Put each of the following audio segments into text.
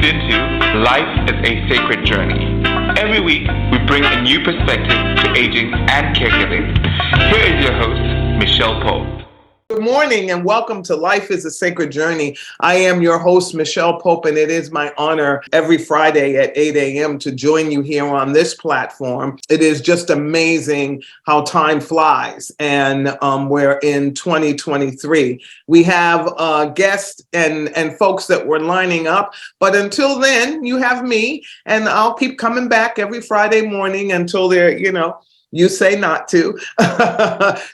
into Life is a Sacred Journey. Every week, we bring a new perspective to aging and caregiving. Here is your host, Micheal Pope. Good morning and welcome to Life is a Sacred Journey. I am your host, Micheal Pope, and it is my honor every Friday at 8 a.m. to join you here on this platform. It is just amazing how time flies, and we're in 2023. We have guests and folks that we're lining up, but until then, you have me, and I'll keep coming back every Friday morning until they're, you say not to.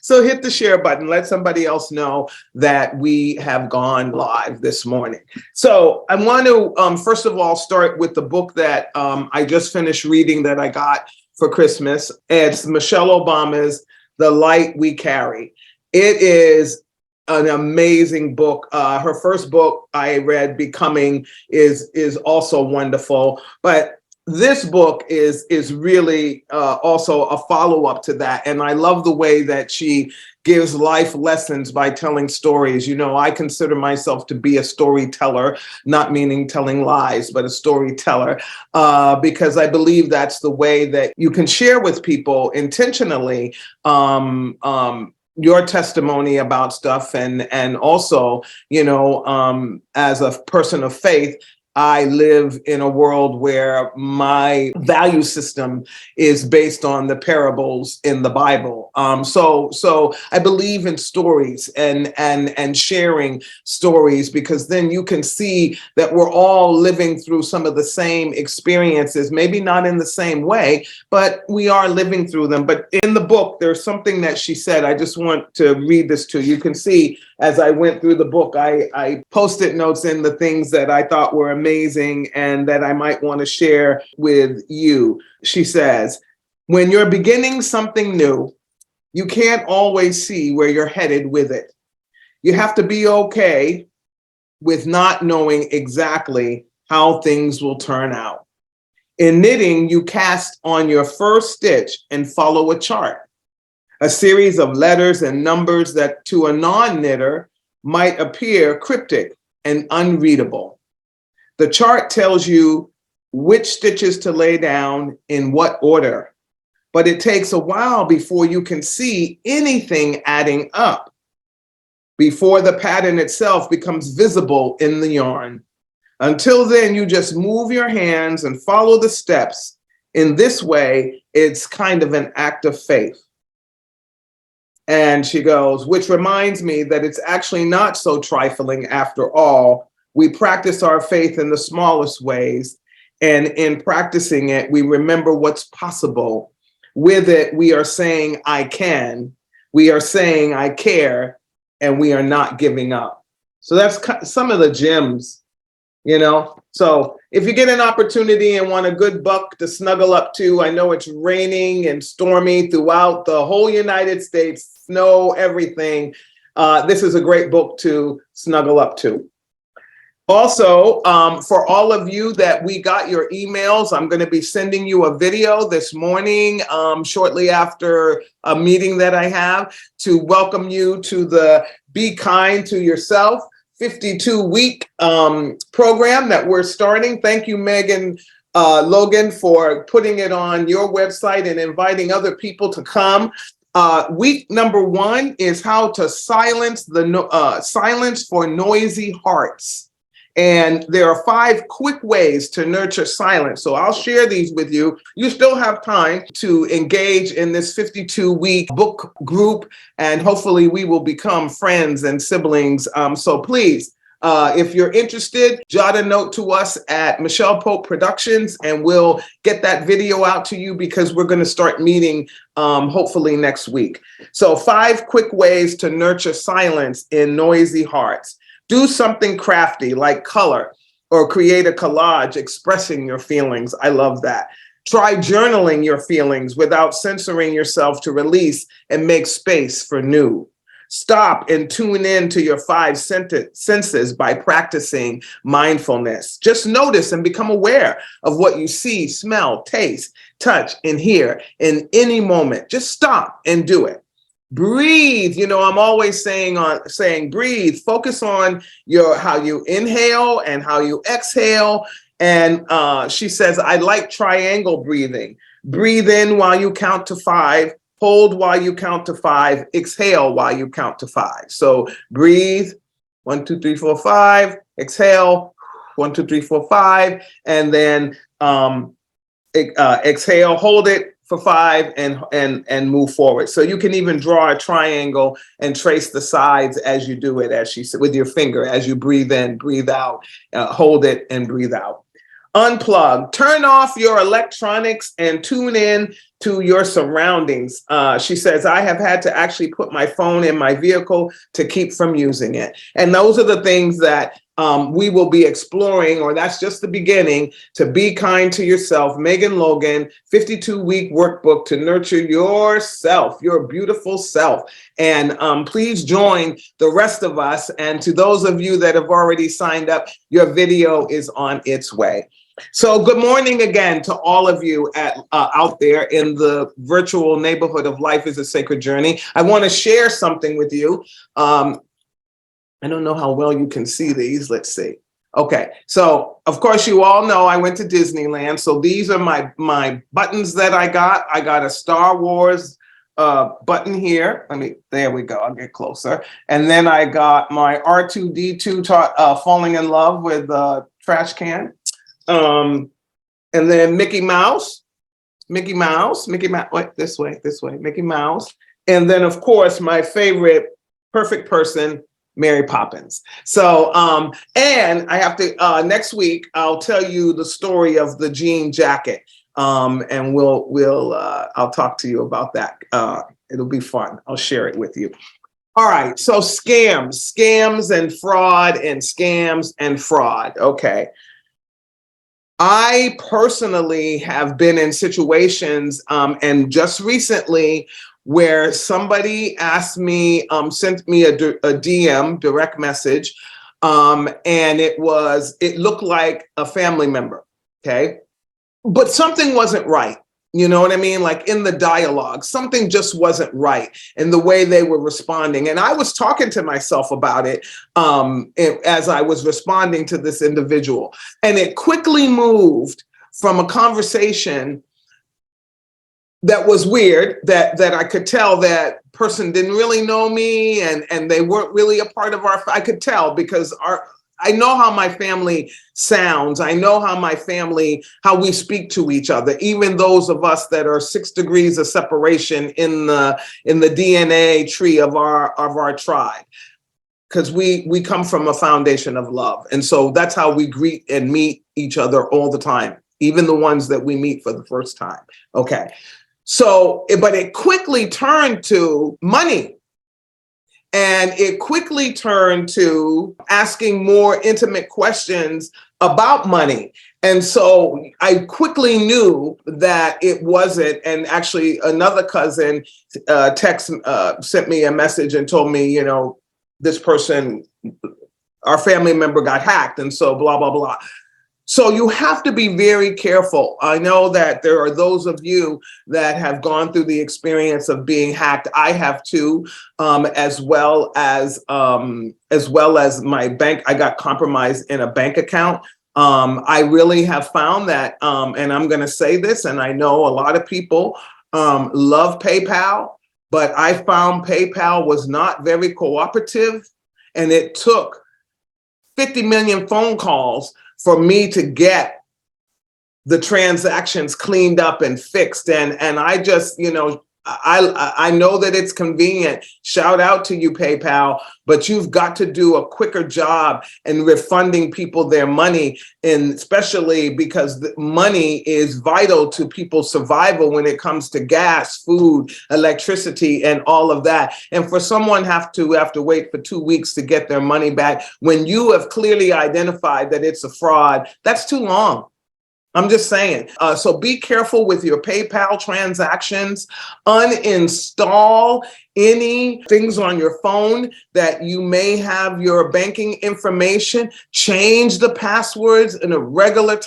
So hit the share button. Let somebody else know that we have gone live this morning. So I want to, first of all, start with the book that I just finished reading that I got for Christmas. It's Michelle Obama's The Light We Carry. It is an amazing book. Her first book I read, Becoming, is also wonderful. But this book is really also a follow-up to that. And I love the way that she gives life lessons by telling stories. I consider myself to be a storyteller, not meaning telling lies, but a storyteller, because I believe that's the way that you can share with people intentionally your testimony about stuff. And also, as a person of faith, I live in a world where my value system is based on the parables in the Bible. So I believe in stories and sharing stories, because then you can see that we're all living through some of the same experiences, maybe not in the same way, but we are living through them. But in the book, there's something that she said. I just want to read this to you. You can see as I went through the book, I posted notes in the things that I thought were amazing and that I might want to share with you. She says, when you're beginning something new, you can't always see where you're headed with it. You have to be okay with not knowing exactly how things will turn out. In knitting, you cast on your first stitch and follow a chart, a series of letters and numbers that to a non-knitter might appear cryptic and unreadable. The chart tells you which stitches to lay down in what order, but it takes a while before you can see anything adding up, before the pattern itself becomes visible in the yarn. Until then, you just move your hands and follow the steps. In this way, it's kind of an act of faith. And she goes, which reminds me that it's actually not so trifling after all. We practice our faith in the smallest ways. And in practicing it, we remember what's possible. With it, we are saying, I can. We are saying, I care. And we are not giving up. So that's some of the gems, So if you get an opportunity and want a good book to snuggle up to, I know it's raining and stormy throughout the whole United States, snow, everything. This is a great book to snuggle up to. Also, for all of you that we got your emails, I'm going to be sending you a video this morning, shortly after a meeting that I have, to welcome you to the Be Kind to Yourself 52-week program that we're starting. Thank you, Megan Logan, for putting it on your website and inviting other people to come. Week number 1 is how to silence for noisy hearts. And there are 5 quick ways to nurture silence. So I'll share these with you. You still have time to engage in this 52-week book group, and hopefully we will become friends and siblings. So please, if you're interested, jot a note to us at Micheal Pope Productions, and we'll get that video out to you, because we're going to start meeting hopefully next week. So 5 quick ways to nurture silence in noisy hearts. Do something crafty like color, or create a collage expressing your feelings. I love that. Try journaling your feelings without censoring yourself to release and make space for new. Stop and tune in to your 5 senses by practicing mindfulness. Just notice and become aware of what you see, smell, taste, touch, and hear in any moment. Just stop and do it. Breathe. I'm always saying breathe. Focus on how you inhale and how you exhale. And she says, I like triangle breathing. Breathe in while you count to 5, hold while you count to 5, exhale while you count to 5. So breathe, 1, 2, 3, 4, 5, exhale, 1, 2, 3, 4, 5, and then exhale, hold it for 5 and move forward. So you can even draw a triangle and trace the sides as you do it, as she said, with your finger, as you breathe in, breathe out, hold it and breathe out. Unplug, turn off your electronics and tune in to your surroundings. She says, I have had to actually put my phone in my vehicle to keep from using it. And those are the things that we will be exploring, or that's just the beginning, to be kind to yourself. Megan Logan, 52-week workbook to nurture yourself, your beautiful self. And please join the rest of us. And to those of you that have already signed up, your video is on its way. So good morning again to all of you out there in the virtual neighborhood of Life is a Sacred Journey. I want to share something with you. I don't know how well you can see these. Let's see. Okay, so of course you all know I went to Disneyland. So these are my buttons that I got. I got a Star Wars button here. There we go. I'll get closer. And then I got my R2D2 falling in love with trash can. And then Mickey Mouse, wait, this way, Mickey Mouse. And then of course, my favorite perfect person, Mary Poppins. So, and I have to, next week, I'll tell you the story of the jean jacket. And I'll talk to you about that. It'll be fun. I'll share it with you. All right. So scams and fraud and scams and fraud. Okay. I personally have been in situations, and just recently, where somebody asked me, sent me a DM, direct message, and it looked like a family member, okay? But something wasn't right. You know what I mean? Like in the dialogue, something just wasn't right in the way they were responding. And I was talking to myself about it as I was responding to this individual. And it quickly moved from a conversation that was weird, that I could tell that person didn't really know me and they weren't really a part of I could tell because I know how my family sounds. I know how we speak to each other, even those of us that are 6 degrees of separation in the DNA tree of our tribe, because we come from a foundation of love. And so that's how we greet and meet each other all the time, even the ones that we meet for the first time. Okay. So, but it quickly turned to money. And it quickly turned to asking more intimate questions about money. And so I quickly knew that it wasn't. And actually, another cousin sent me a message and told me, this person, our family member got hacked. And so blah, blah, blah. So you have to be very careful. I know that there are those of you that have gone through the experience of being hacked. I have too, as well as my bank. I got compromised in a bank account. I really have found that, and I'm going to say this, and I know a lot of people love PayPal, but I found PayPal was not very cooperative, and it took 50 million phone calls for me to get the transactions cleaned up and fixed. And I just, I know that it's convenient. Shout out to you, PayPal, but you've got to do a quicker job in refunding people their money, and especially because the money is vital to people's survival when it comes to gas, food, electricity, and all of that. And for someone have to wait for 2 weeks to get their money back when you have clearly identified that it's a fraud, that's too long. I'm just saying. So be careful with your PayPal transactions. Uninstall any things on your phone that you may have your banking information, change the passwords in a regular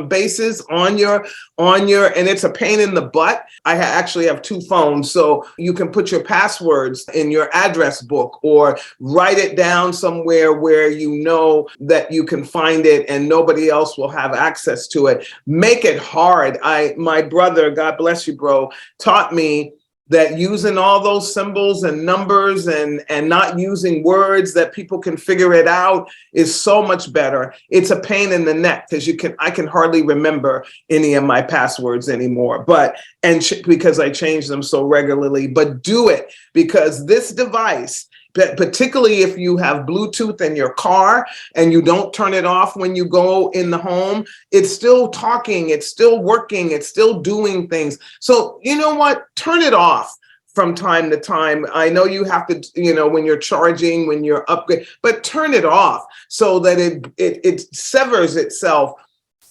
basis on your, and it's a pain in the butt. I actually have two phones, so you can put your passwords in your address book or write it down somewhere where you know that you can find it and nobody else will have access to it. Make it hard. My brother, God bless you, bro, taught me that using all those symbols and numbers and not using words that people can figure it out is so much better. It's a pain in the neck because I can hardly remember any of my passwords anymore, because I change them so regularly. But do it, because this device, particularly if you have Bluetooth in your car and you don't turn it off when you go in the home, it's still talking, it's still working, it's still doing things. So you know what? Turn it off from time to time. I know you have to, when you're charging, when you're upgrading, but turn it off so that it severs itself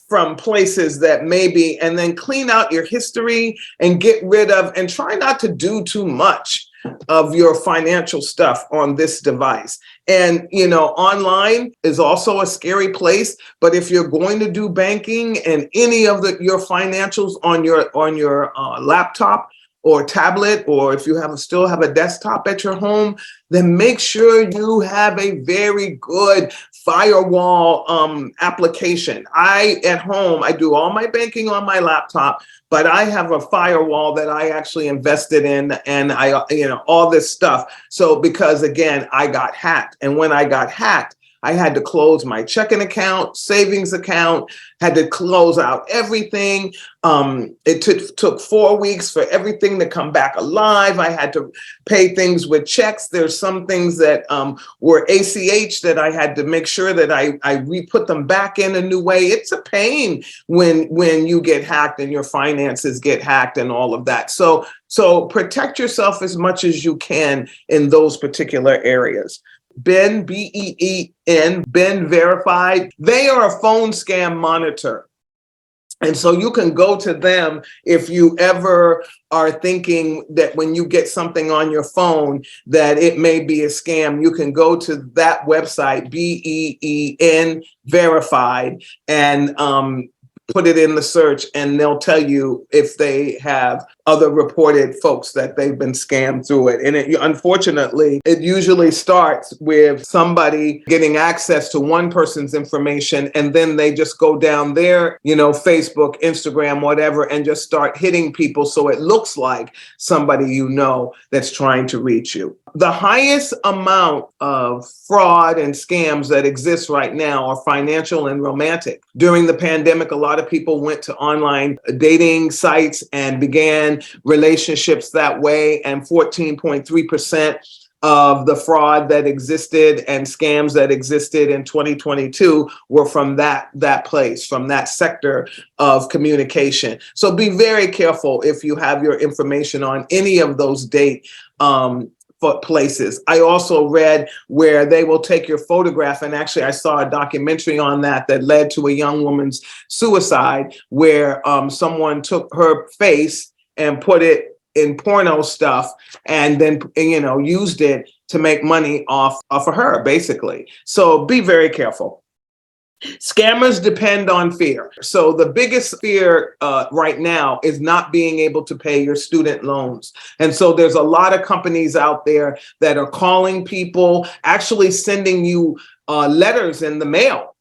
from places that maybe, and then clean out your history and get rid of, and try not to do too much of your financial stuff on this device. And, online is also a scary place, but if you're going to do banking and any of your financials on your laptop or tablet, or if you still have a desktop at your home, then make sure you have a very good firewall application. At home, I do all my banking on my laptop, but I have a firewall that I actually invested in, and all this stuff. So because again, I got hacked, and when I got hacked, I had to close my checking account, savings account, had to close out everything. It took 4 weeks for everything to come back alive. I had to pay things with checks. There's some things that were ACH that I had to make sure that I re-put them back in a new way. It's a pain when you get hacked and your finances get hacked and all of that. So protect yourself as much as you can in those particular areas. Ben, BEEN, Ben Verified. They are a phone scam monitor. And so you can go to them if you ever are thinking that when you get something on your phone that it may be a scam. You can go to that website, BEEN Verified, and put it in the search, and they'll tell you if they have other reported folks that they've been scammed through it. And unfortunately, it usually starts with somebody getting access to one person's information, and then they just go down their, Facebook, Instagram, whatever, and just start hitting people. So it looks like somebody that's trying to reach you. The highest amount of fraud and scams that exist right now are financial and romantic. During the pandemic, a lot of people went to online dating sites and began relationships that way, and 14.3% of the fraud that existed and scams that existed in 2022 were from that place, from that sector of communication. So be very careful if you have your information on any of those date places. I also read where they will take your photograph, and actually I saw a documentary on that led to a young woman's suicide, where someone took her face and put it in porno stuff, and then used it to make money off of her, basically. So be very careful. Scammers depend on fear. So the biggest fear right now is not being able to pay your student loans. And so there's a lot of companies out there that are calling people, actually sending you letters in the mail.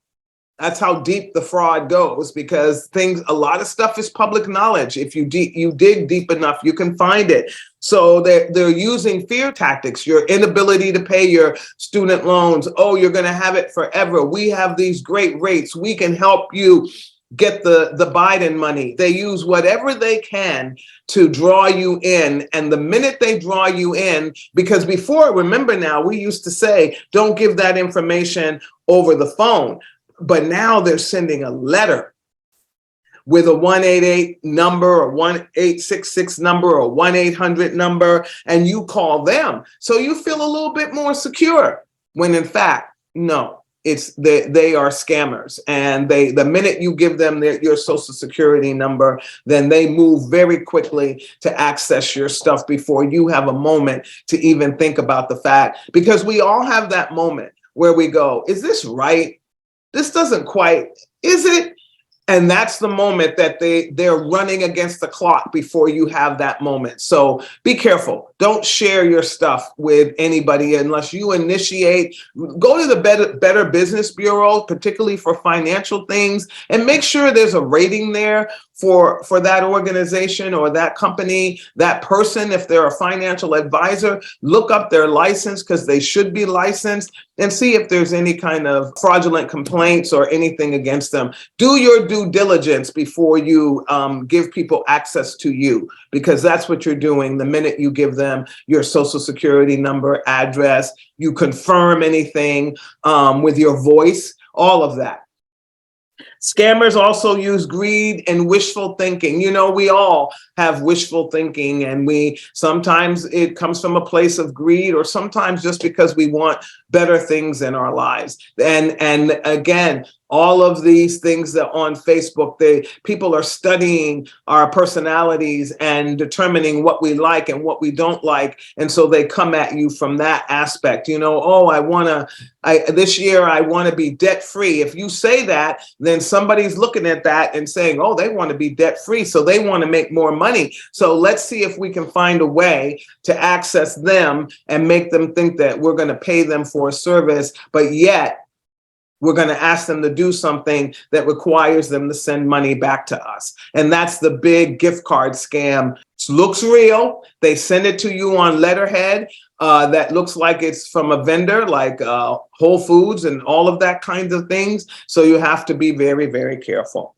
That's how deep the fraud goes, because a lot of stuff is public knowledge. If you dig deep enough, you can find it. So they're using fear tactics, your inability to pay your student loans. Oh, you're going to have it forever. We have these great rates. We can help you get the Biden money. They use whatever they can to draw you in. And the minute they draw you in, because before, remember now, we used to say, don't give that information over the phone. But now they're sending a letter with a 188 number or 1866 number or 1-800 number, and you call them. So you feel a little bit more secure, when in fact, no, they are scammers, and the minute you give them your social security number, then they move very quickly to access your stuff before you have a moment to even think about the fact, because we all have that moment where we go, is this right? This doesn't quite, is it? And that's the moment that they're running against the clock before you have that moment. So be careful. Don't share your stuff with anybody unless you initiate. Go to the Better Business Bureau, particularly for financial things, and make sure there's a rating there for that organization or that company, that person. If they're a financial advisor, look up their license, because they should be licensed, and see if there's any kind of fraudulent complaints or anything against them. Do your due diligence before you give people access to you, because that's what you're doing the minute you give them your social security number, address, you confirm anything with your voice, all of that. Scammers also use greed and wishful thinking. We all have wishful thinking, and sometimes it comes from a place of greed, or sometimes just because we want better things in our lives. And again, all of these things that on Facebook, people are studying our personalities and determining what we like and what we don't like. And so they come at you from that aspect, this year I want to be debt free. If you say that, then somebody's looking at that and saying, oh, they want to be debt free. So they want to make more money. So let's see if we can find a way to access them and make them think that we're going to pay them for a service, but yet we're going to ask them to do something that requires them to send money back to us. And that's the big gift card scam. It looks real. They send it to you on letterhead that looks like it's from a vendor like Whole Foods and all of that kinds of things. So you have to be very, very careful.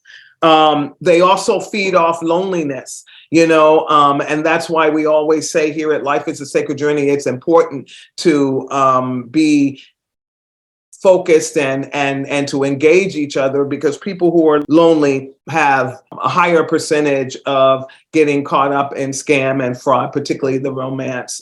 They also feed off loneliness, and that's why we always say here at Life is a Sacred Journey, it's important to be focused and to engage each other, because people who are lonely have a higher percentage of getting caught up in scam and fraud, particularly the romance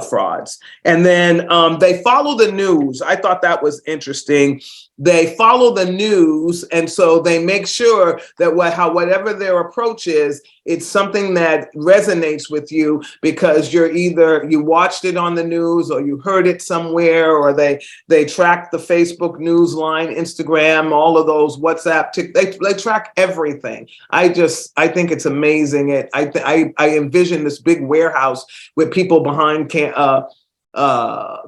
frauds. And then they follow the news. I thought that was interesting. They follow the news, and so they make sure that whatever their approach is, it's something that resonates with you, because you watched it on the news, or you heard it somewhere, or they track the Facebook news line, Instagram, all of those, WhatsApp, they track everything. I think it's amazing. I envision this big warehouse with people behind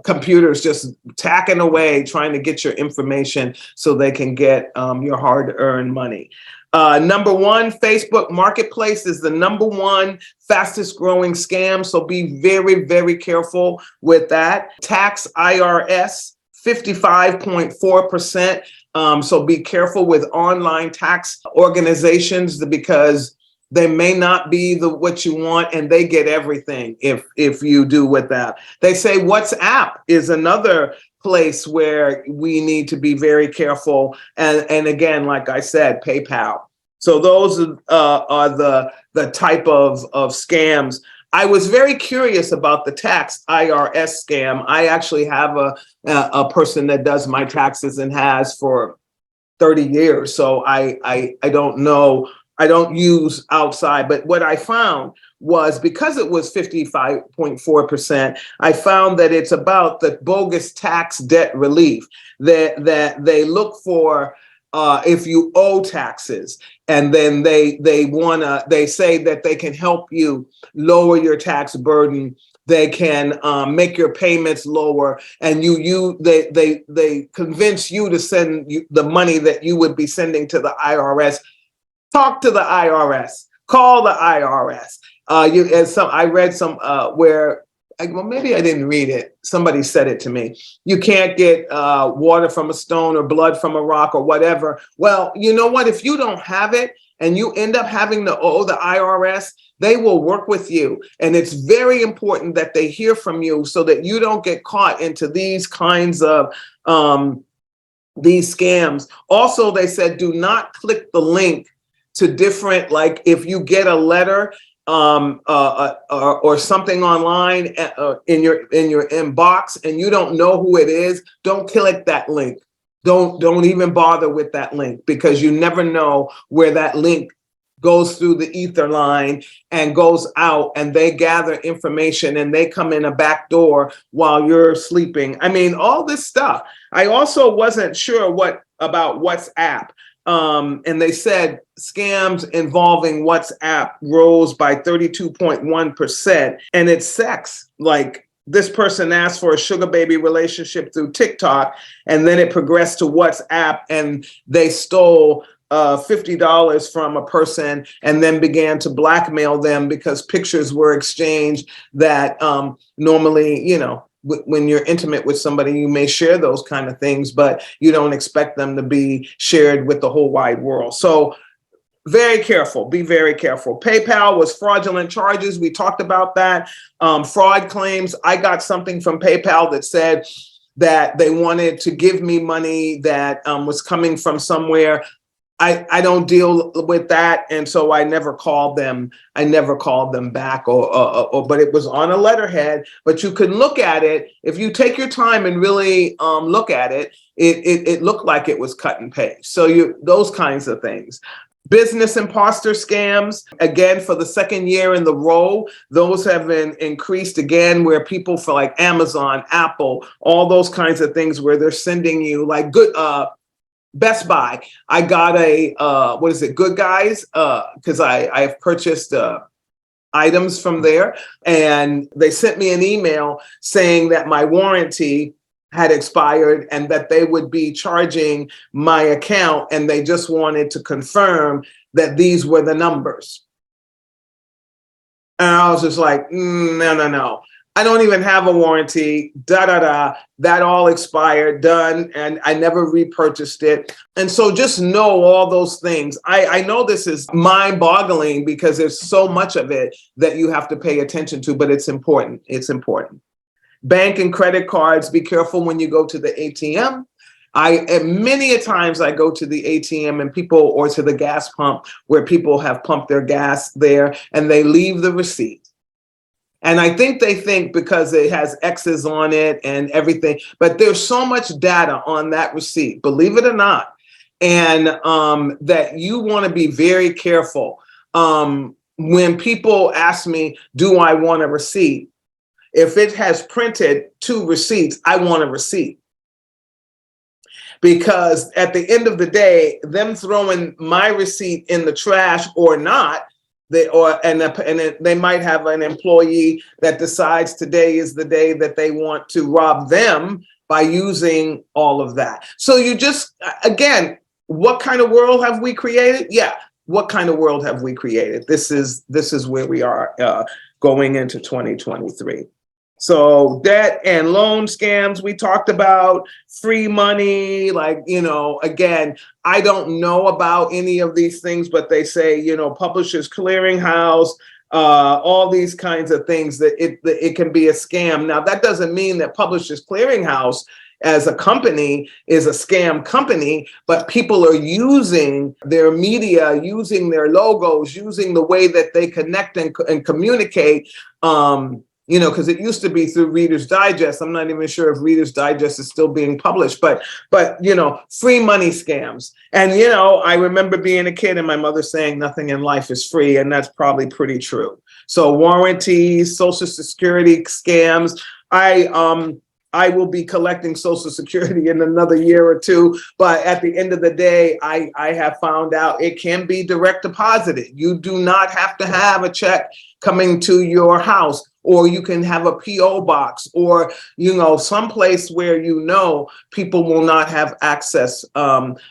computers just tacking away, trying to get your information so they can get your hard-earned money. Number one, Facebook Marketplace is the number one fastest growing scam. So be very, very careful with that. Tax IRS, 55.4%. So be careful with online tax organizations, because they may not be what you want, and they get everything if you do with that. They say WhatsApp is another place where we need to be very careful. And again, like I said, PayPal. So those are the type of scams. I was very curious about the tax IRS scam. I actually have a person that does my taxes and has for 30 years. So I don't know. I don't use outside, but what I found was, because it was 55.4%, I found that it's about the bogus tax debt relief that they look for if you owe taxes, and then they say that they can help you lower your tax burden. They can make your payments lower, and they convince you to send the money that you would be sending to the IRS. Talk to the IRS. Call the IRS. I read some where, maybe I didn't read it. Somebody said it to me. You can't get water from a stone or blood from a rock or whatever. Well, you know what? If you don't have it and you end up having to owe the IRS, they will work with you. And it's very important that they hear from you so that you don't get caught into these kinds of these scams. Also, they said, do not click the link to different, like if you get a letter or something online in your inbox, and you don't know who it is, don't click that link. Don't even bother with that link, because you never know where that link goes through the ether line and goes out, and they gather information and they come in a back door while you're sleeping. I mean, all this stuff. I also wasn't sure about WhatsApp. And they said scams involving WhatsApp rose by 32.1%. And it's sex. Like, this person asked for a sugar baby relationship through TikTok, and then it progressed to WhatsApp, and they stole $50 from a person and then began to blackmail them because pictures were exchanged that normally, when you're intimate with somebody, you may share those kind of things, but you don't expect them to be shared with the whole wide world. So very careful, be very careful. PayPal was fraudulent charges. We talked about that. Fraud claims. I got something from PayPal that said that they wanted to give me money that was coming from somewhere. I don't deal with that, and so I never called them. I never called them back, but it was on a letterhead. But you can look at it if you take your time and really look at it. It looked like it was cut and paste. So those kinds of things. Business imposter scams, again, for the second year in the row, those have been increased again, where people for like Amazon, Apple, all those kinds of things, where they're sending you like good. Best Buy, I got a, Good Guys, because I have purchased items from there. And they sent me an email saying that my warranty had expired and that they would be charging my account. And they just wanted to confirm that these were the numbers. And I was just like, no. I don't even have a warranty, that all expired, done, and I never repurchased it. And so just know all those things. I know this is mind-boggling because there's so much of it that you have to pay attention to, but it's important. It's important. Bank and credit cards, be careful when you go to the ATM. Many a times I go to the ATM or to the gas pump where people have pumped their gas there, and they leave the receipt. And I think they think because it has X's on it and everything, but there's so much data on that receipt, believe it or not, and that you want to be very careful. When people ask me, do I want a receipt? If it has printed 2 receipts, I want a receipt. Because at the end of the day, them throwing my receipt in the trash or not, they might have an employee that decides today is the day that they want to rob them by using all of that. So you just, again, what kind of world have we created? Yeah, what kind of world have we created? This is where we are going into 2023. So debt and loan scams, we talked about free money, again, I don't know about any of these things, but they say, Publishers Clearinghouse, all these kinds of things, that it can be a scam. Now, that doesn't mean that Publishers Clearinghouse as a company is a scam company, but people are using their media, using their logos, using the way that they connect and communicate, because it used to be through Reader's Digest. I'm not even sure if Reader's Digest is still being published, but free money scams. And, I remember being a kid and my mother saying nothing in life is free, and that's probably pretty true. So warranties, Social Security scams. I will be collecting Social Security in another year or two, but at the end of the day, I have found out it can be direct deposited. You do not have to have a check coming to your house, or you can have a PO box, or someplace where people will not have access,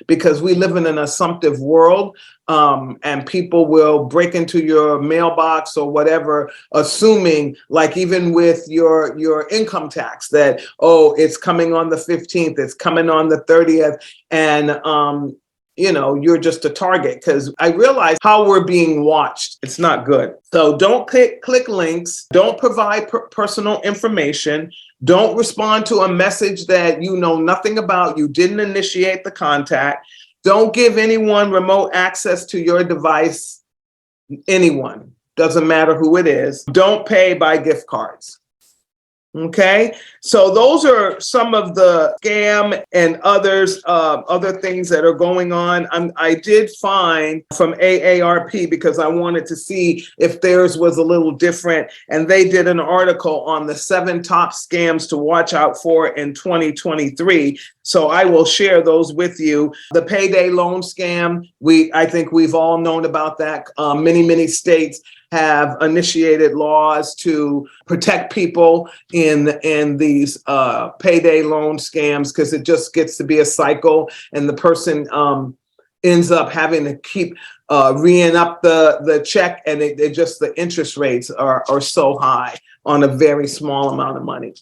because we live in an assumptive world, and people will break into your mailbox or whatever, assuming, like even with your income tax, that it's coming on the 15th, it's coming on the 30th, and you're just a target, because I realize how we're being watched. It's not good. So don't click links. Don't provide personal information. Don't respond to a message that you know nothing about. You didn't initiate the contact. Don't give anyone remote access to your device. Anyone. doesn't matter who it is. Don't pay by gift cards. Okay, so those are some of the scam and other things that are going on. I did find from AARP, because I wanted to see if theirs was a little different, and they did an article on the 7 top scams to watch out for in 2023. So I will share those with you. The payday loan scam, I think we've all known about that. Many states have initiated laws to protect people in these payday loan scams, because it just gets to be a cycle, and the person ends up having to keep re-ing up the check, and it just, the interest rates are so high on a very small amount of money.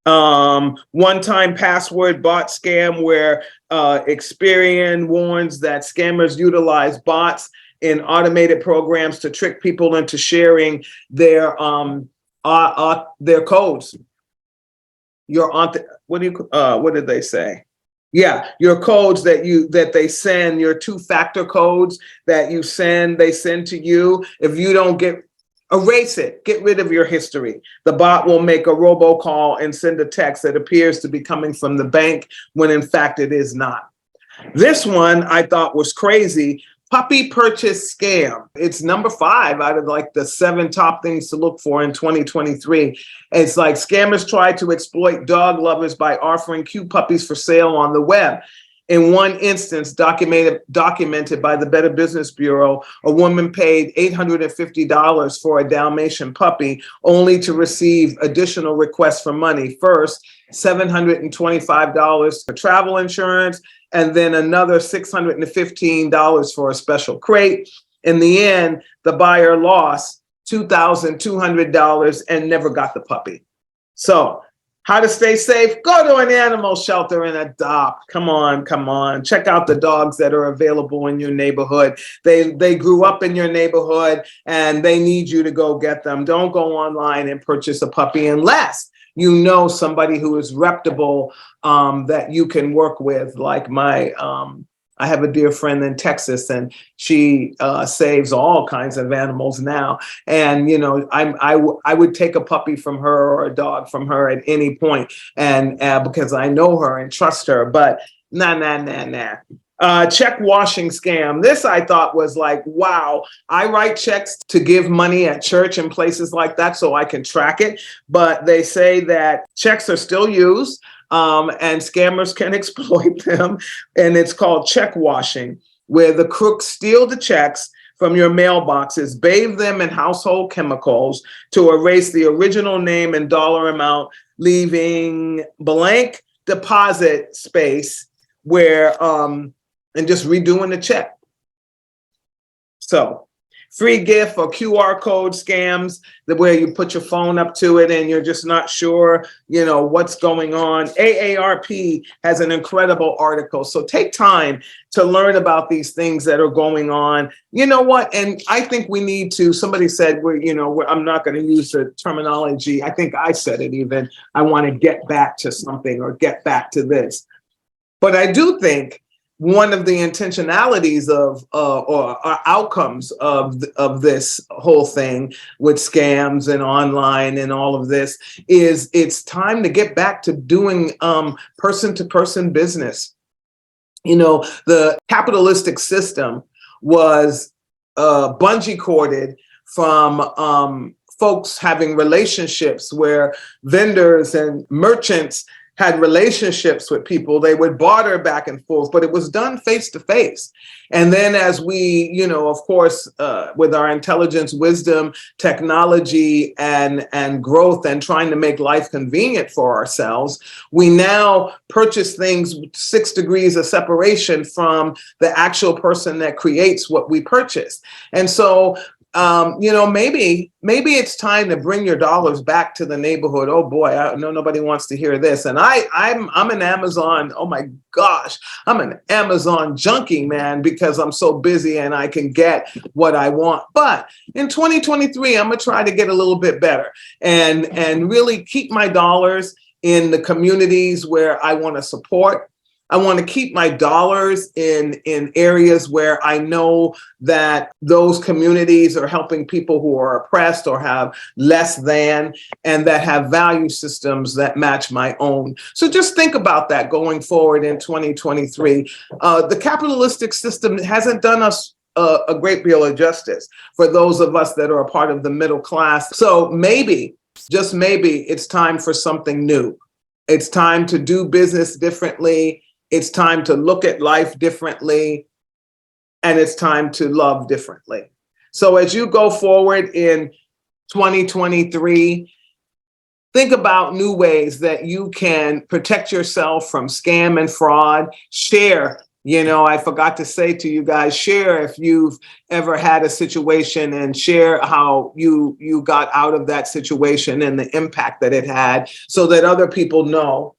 One-time password bot scam, where Experian warns that scammers utilize bots in automated programs to trick people into sharing their codes. What did they say? Yeah, your codes that they send, your 2-factor codes that they send to you. If you don't erase it, get rid of your history. The bot will make a robocall and send a text that appears to be coming from the bank when in fact it is not. This one I thought was crazy. Puppy purchase scam. It's number 5 out of like the 7 top things to look for in 2023. It's like scammers try to exploit dog lovers by offering cute puppies for sale on the web. In one instance, documented by the Better Business Bureau, a woman paid $850 for a Dalmatian puppy, only to receive additional requests for money. First, $725 for travel insurance, and then another $615 for a special crate. In the end, the buyer lost $2,200 and never got the puppy. So, how to stay safe? Go to an animal shelter and adopt. Come on. Check out the dogs that are available in your neighborhood. They grew up in your neighborhood and they need you to go get them. Don't go online and purchase a puppy unless you know somebody who is reputable, that you can work with. Like I have a dear friend in Texas, and she saves all kinds of animals now. And I would take a puppy from her or a dog from her at any point, and because I know her and trust her. But nah. Check washing scam. This I thought was like, wow. I write checks to give money at church and places like that so I can track it. But they say that checks are still used. And scammers can exploit them. And it's called check washing, where the crooks steal the checks from your mailboxes, bathe them in household chemicals to erase the original name and dollar amount, leaving blank deposit space where, and just redoing the check. So, free gift or QR code scams, where you put your phone up to it and you're just not sure, what's going on. AARP has an incredible article. So take time to learn about these things that are going on. You know what? And I think we need to, somebody said, I'm not going to use the terminology. I think I said it even. I want to get back to something or get back to this. But I do think one of the intentionalities of or outcomes of this whole thing with scams and online and all of this is it's time to get back to doing person-to-person business. The capitalistic system was bungee corded from folks having relationships where vendors and merchants had relationships with people. They would barter back and forth, but it was done face to face. And then as we, of course, with our intelligence, wisdom, technology, and growth, and trying to make life convenient for ourselves, we now purchase things 6 degrees of separation from the actual person that creates what we purchase. And so maybe it's time to bring your dollars back to the neighborhood. Oh boy, I know nobody wants to hear this. And I'm an Amazon. Oh my gosh, I'm an Amazon junkie, man, because I'm so busy and I can get what I want. But in 2023, I'm gonna try to get a little bit better and really keep my dollars in the communities where I want to support. I want to keep my dollars in areas where I know that those communities are helping people who are oppressed or have less than, and that have value systems that match my own. So just think about that going forward in 2023. The capitalistic system hasn't done us a great deal of justice for those of us that are a part of the middle class. So maybe, just maybe, it's time for something new. It's time to do business differently. It's time to look at life differently. And it's time to love differently. So as you go forward in 2023, think about new ways that you can protect yourself from scam and fraud. Share. I forgot to say to you guys, share if you've ever had a situation, and share how you got out of that situation and the impact that it had, so that other people know.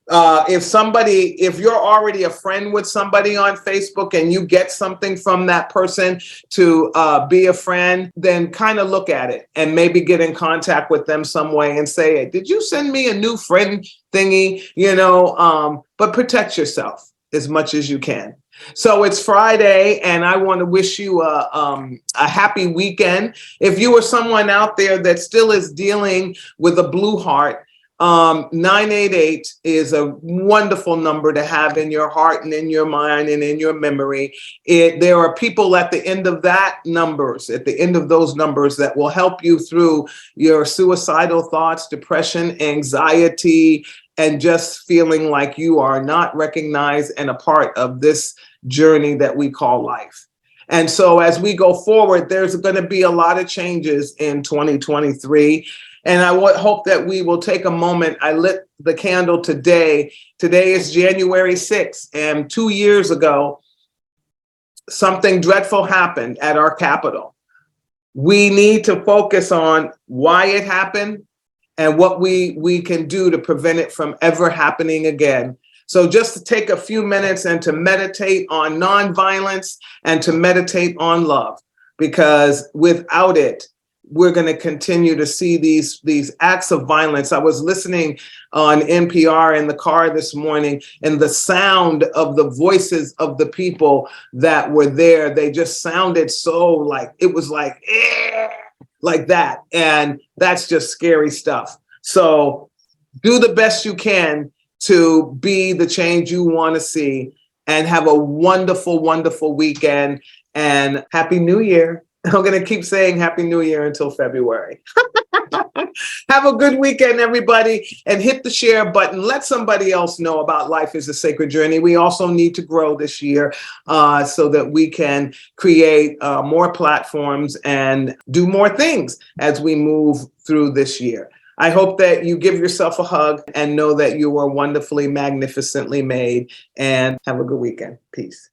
If you're already a friend with somebody on Facebook and you get something from that person to be a friend, then kind of look at it and maybe get in contact with them some way and say, hey, did you send me a new friend thingy? But protect yourself as much as you can. So it's Friday, and I want to wish you a happy weekend. If you are someone out there that still is dealing with a blue heart, 988 is a wonderful number to have in your heart and in your mind and in your memory. There are people at the end of those numbers that will help you through your suicidal thoughts, depression, anxiety, and just feeling like you are not recognized and a part of this journey that we call life. And so as we go forward, there's going to be a lot of changes in 2023. And I hope that we will take a moment. I lit the candle today. Today is January 6th. And 2 years ago, something dreadful happened at our Capitol. We need to focus on why it happened and what we can do to prevent it from ever happening again. So just to take a few minutes and to meditate on nonviolence and to meditate on love, because without it, we're going to continue to see these acts of violence. I was listening on NPR in the car this morning, and the sound of the voices of the people that were there, they just sounded so like, it was like, like that. And that's just scary stuff. So do the best you can to be the change you want to see, and have a wonderful, wonderful weekend, and Happy New Year. I'm going to keep saying Happy New Year until February. Have a good weekend, everybody, and hit the share button. Let somebody else know about Life is a Sacred Journey. We also need to grow this year so that we can create more platforms and do more things as we move through this year. I hope that you give yourself a hug and know that you are wonderfully, magnificently made, and have a good weekend. Peace.